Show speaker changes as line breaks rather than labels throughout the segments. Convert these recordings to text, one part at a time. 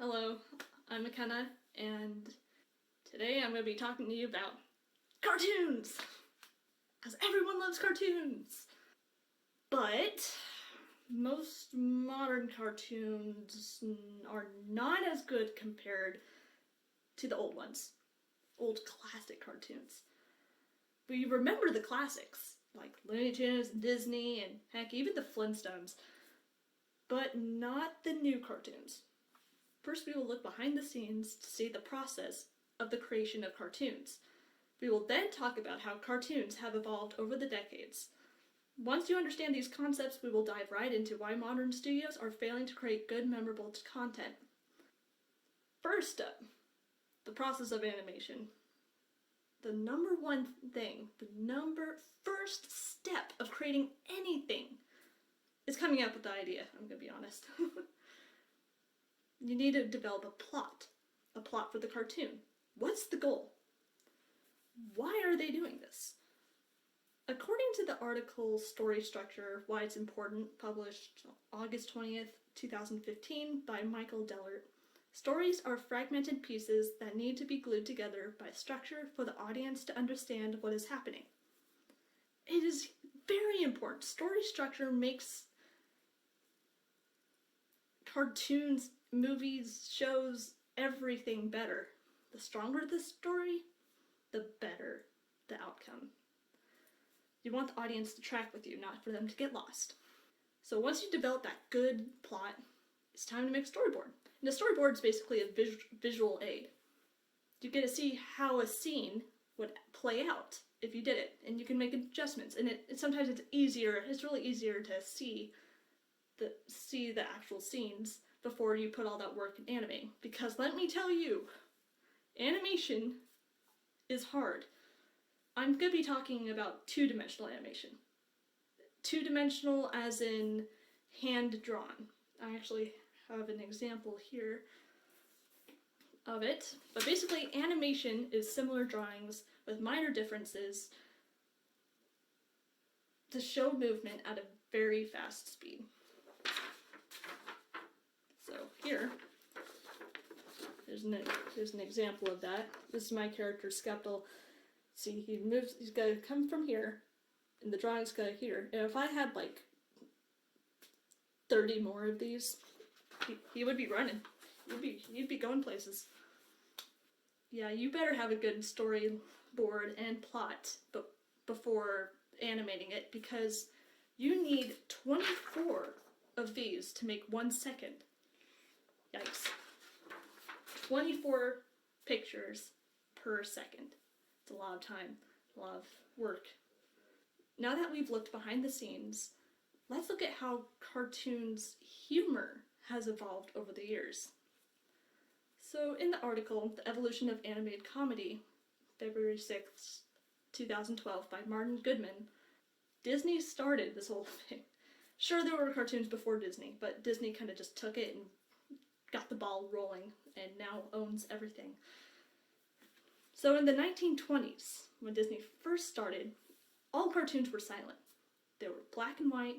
Hello, I'm McKenna, and today I'm going to be talking to you about cartoons! Because everyone loves cartoons! But most modern cartoons are not as good compared to the old ones. Old classic cartoons. But you remember the classics, like Looney Tunes and Disney, and heck, even the Flintstones. But not the new cartoons. First, we will look behind the scenes to see the process of the creation of cartoons. We will then talk about how cartoons have evolved over the decades. Once you understand these concepts, we will dive right into why modern studios are failing to create good, memorable content. First up, the process of animation. The number one thing, the first step of creating anything is coming up with the idea, I'm going to be honest. You need to develop a plot for the cartoon. What's the goal? Why are they doing this? According to the article Story Structure, Why It's Important, published August 20th, 2015 by Michael Dellert, stories are fragmented pieces that need to be glued together by structure for the audience to understand what is happening. It is very important. Story structure makes cartoons, movies, shows, everything better. The stronger the story, the better the outcome. You want the audience to track with you, not for them to get lost. So once you develop that good plot, it's time to make a storyboard. And a storyboard is basically a visual aid. You get to see how a scene would play out if you did it, and you can make adjustments. And sometimes it's really easier to see the actual scenes before you put all that work in animating. Because let me tell you, animation is hard. I'm going to be talking about two-dimensional animation. Two-dimensional as in hand-drawn. I actually have an example here of it. But basically, animation is similar drawings with minor differences to show movement at a very fast speed. So here, there's an example of that. This is my character, Skeptil. See, he's got to come from here, and the drawing's got to here. And if I had like 30 more of these, he would be running. He'd be going places. Yeah, you better have a good storyboard and plot before animating it, because you need 24 of these to make 1 second. Yikes. 24 pictures per second. It's a lot of time, a lot of work. Now that we've looked behind the scenes, let's look at how cartoons' humor has evolved over the years. So in the article, The Evolution of Animated Comedy, February 6th, 2012, by Martin Goodman, Disney started this whole thing. Sure, there were cartoons before Disney, but Disney kind of just took it and got the ball rolling and now owns everything. So in the 1920s, when Disney first started, all cartoons were silent. They were black and white,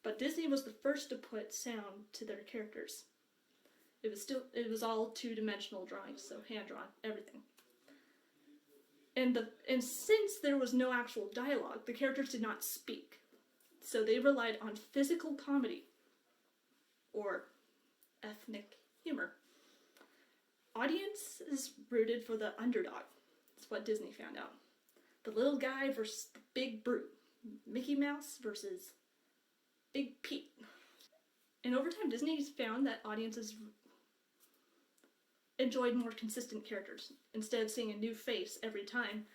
but Disney was the first to put sound to their characters. It was all two-dimensional drawings, so hand-drawn, everything. And since there was no actual dialogue, the characters did not speak. So they relied on physical comedy, or ethnic humor. Audience is rooted for the underdog. That's what Disney found out. The little guy versus the big brute. Mickey Mouse versus Big Pete. And over time, Disney's found that audiences enjoyed more consistent characters. Instead of seeing a new face every time,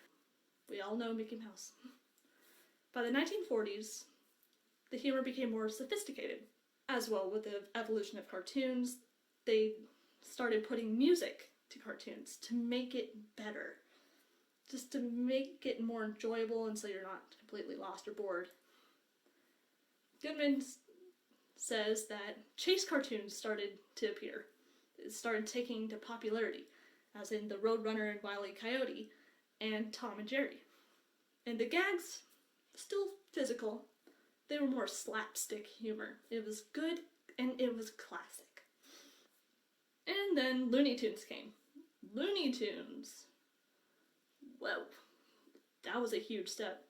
we all know Mickey Mouse. By the 1940s, the humor became more sophisticated. As well, with the evolution of cartoons, they started putting music to cartoons to make it better. Just to make it more enjoyable and so you're not completely lost or bored. Goodman says that chase cartoons started to appear. It started taking to popularity, as in the Roadrunner and Wile E. Coyote and Tom and Jerry. And the gags, still physical, they were more slapstick humor. It was good and it was classic. And then Looney Tunes came. Looney Tunes. Whoa, that was a huge step.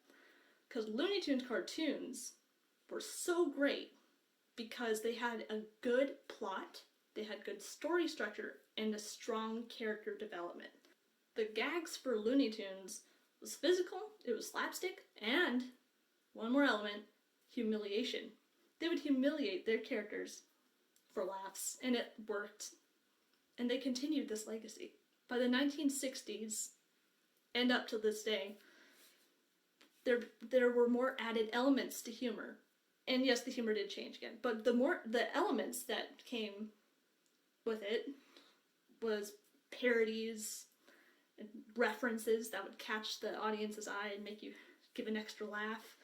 Because Looney Tunes cartoons were so great because they had a good plot, they had good story structure, and a strong character development. The gags for Looney Tunes was physical, it was slapstick, and, one more element, humiliation. They would humiliate their characters for laughs, and it worked. And they continued this legacy. By the 1960s, and up to this day, there were more added elements to humor. And yes, the humor did change again, but the elements that came with it was parodies and references that would catch the audience's eye and make you give an extra laugh.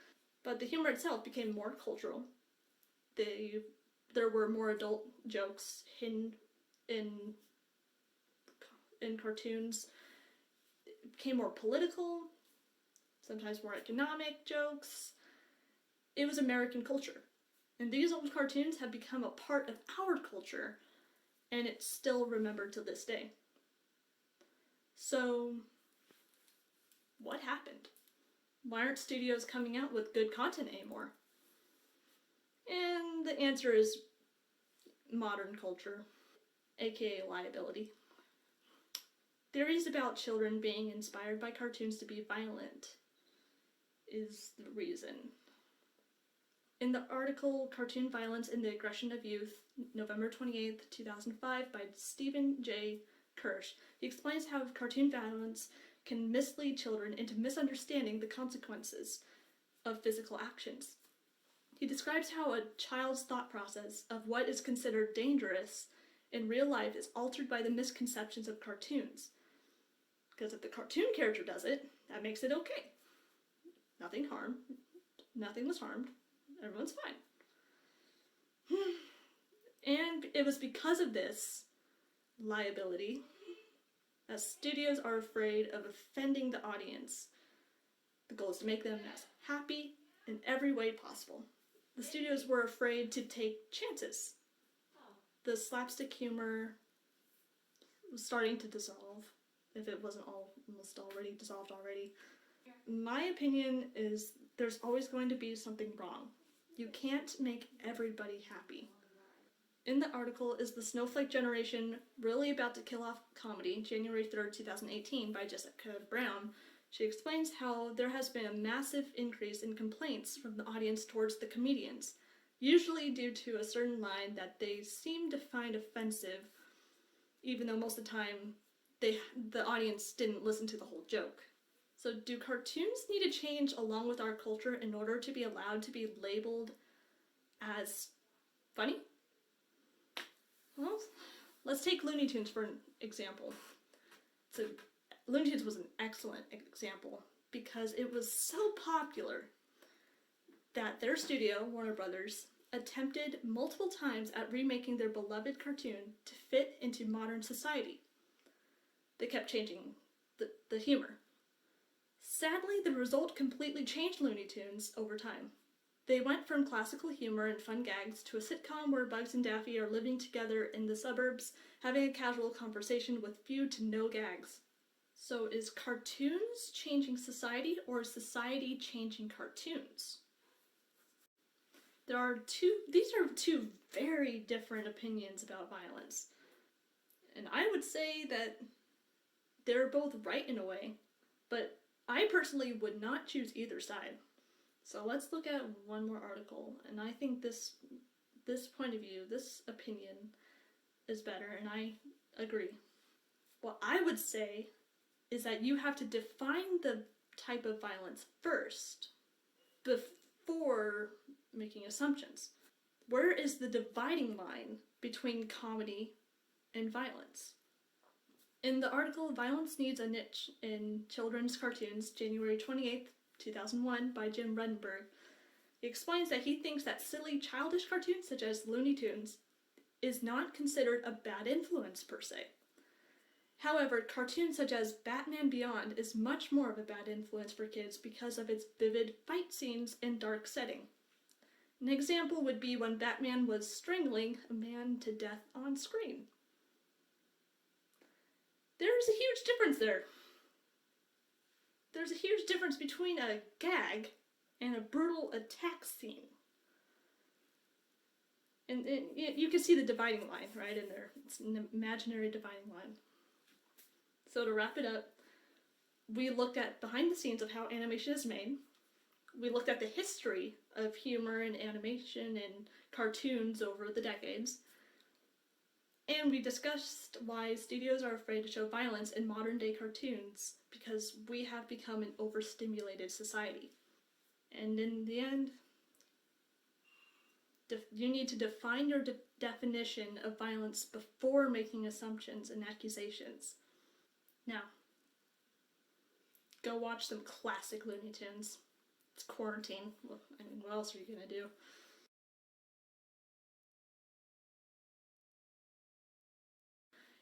But the humor itself became more cultural. There were more adult jokes hidden in cartoons. It became more political, sometimes more economic jokes. It was American culture. And these old cartoons have become a part of our culture, and it's still remembered to this day. So, what happened? Why aren't studios coming out with good content anymore? And the answer is modern culture, aka liability. Theories about children being inspired by cartoons to be violent is the reason. In the article Cartoon Violence and the Aggression of Youth, November 28th, 2005, by Stephen J. Kirsch, he explains how cartoon violence can mislead children into misunderstanding the consequences of physical actions. He describes how a child's thought process of what is considered dangerous in real life is altered by the misconceptions of cartoons. Because if the cartoon character does it, that makes it okay. Nothing was harmed, everyone's fine. And it was because of this liability that studios are afraid of offending the audience. The goal is to make them as happy in every way possible. The studios were afraid to take chances. The slapstick humor was starting to dissolve, if it wasn't almost already dissolved already. My opinion is there's always going to be something wrong. You can't make everybody happy. In the article, Is the Snowflake Generation Really About to Kill Off Comedy? January 3rd, 2018, by Jessica Brown, she explains how there has been a massive increase in complaints from the audience towards the comedians, usually due to a certain line that they seem to find offensive, even though most of the time the audience didn't listen to the whole joke. So do cartoons need to change along with our culture in order to be allowed to be labeled as funny? Well, let's take Looney Tunes for an example. So Looney Tunes was an excellent example because it was so popular that their studio, Warner Brothers, attempted multiple times at remaking their beloved cartoon to fit into modern society. They kept changing the humor. Sadly, the result completely changed Looney Tunes over time. They went from classical humor and fun gags to a sitcom where Bugs and Daffy are living together in the suburbs, having a casual conversation with few to no gags. So is cartoons changing society, or is society changing cartoons? These are two very different opinions about violence. And I would say that they're both right in a way, but I personally would not choose either side. So let's look at one more article, and I think this point of view, this opinion, is better, and I agree. What I would say is that you have to define the type of violence first, before making assumptions. Where is the dividing line between comedy and violence? In the article Violence Needs a Niche in Children's Cartoons, January 28th, 2001, by Jim Rudenberg, he explains that he thinks that silly, childish cartoons such as Looney Tunes is not considered a bad influence per se. However, cartoons such as Batman Beyond is much more of a bad influence for kids because of its vivid fight scenes and dark setting. An example would be when Batman was strangling a man to death on screen. There's a huge difference there. There's a huge difference between a gag and a brutal attack scene. And you can see the dividing line right in there. It's an imaginary dividing line. So to wrap it up, we looked at behind the scenes of how animation is made. We looked at the history of humor and animation and cartoons over the decades. And we discussed why studios are afraid to show violence in modern day cartoons because we have become an overstimulated society. And in the end, you need to define your definition of violence before making assumptions and accusations. Now, go watch some classic Looney Tunes. It's quarantine. Well, I mean, what else are you gonna do?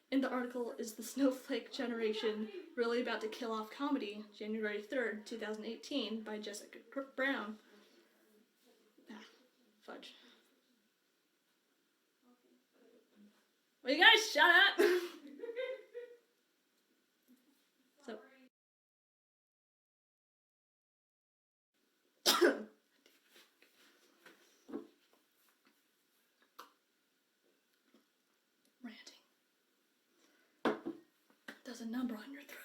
In the article, Is the Snowflake Generation Really About to Kill Off Comedy? January 3rd, 2018, by Jessica Brown. Fudge. Will you guys shut up? So. Ranting. Does a number on your throat.